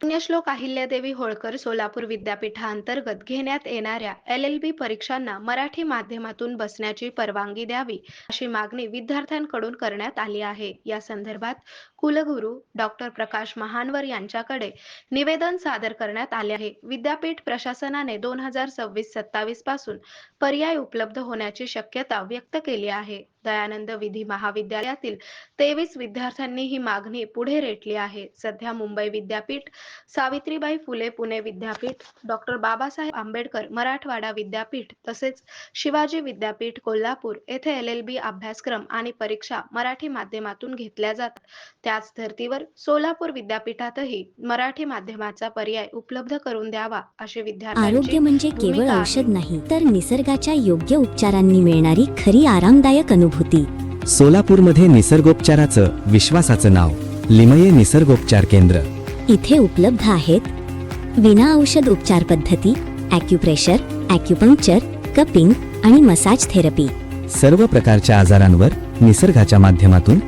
पुण्यश्लोक अहिल्यादेवी होळकर सोलापूर विद्यापीठांतर्गत घेण्यात येणाऱ्या LLB परीक्षांना मराठी माध्यमातून बसण्याची परवानगी द्यावी अशी मागणी विद्यार्थ्यांकडून करण्यात आली आहे। या संदर्भात कुलगुरू डॉक्टर प्रकाश महानवर यांच्याकडे निवेदन सादर करण्यात आले आहे। विद्यापीठ प्रशासनाने 2026-27 पासून पर्याय उपलब्ध होण्याची शक्यता व्यक्त केली आहे। दयानंद विधी महाविद्यालयातील 23 विद्यार्थ्यांनी ही मागणी पुढे रेटली आहे। सध्या मुंबई विद्यापीठ, सावित्रीबाई फुले पुणे विद्यापीठ, डॉक्टर बाबासाहेब आंबेडकर मराठवाडा विद्यापीठ तसेच शिवाजी विद्यापीठ कोल्हापूर येथे LLB अभ्यासक्रम आणि परीक्षा मराठी माध्यमातून घेतल्या जातात। त्याच धर्तीवर सोलापूर विद्यापीठातही मराठी माध्यमाचा पर्याय उपलब्ध करून द्यावा अशी विद्यार्थ्यांची आरोग्य म्हणजे केवळ भूमिका आहे। औषध नाही, तर निसर्गाच्या योग्य उपचारांनी मिळणारी खरी आरामदायक अनुभूती। सोलापूरमध्ये निसर्गोपचाराचं विश्वासाचं नाव लिमये निसर्गोपचार केंद्र। इथे उपलब्ध आहेत विना औषध उपचार पद्धती, ॲक्युप्रेशर, ॲक्युपंक्चर, कपिंग आणि मसाज थेरपी। सर्व प्रकारच्या आजारांवर निसर्गाच्या माध्यमातून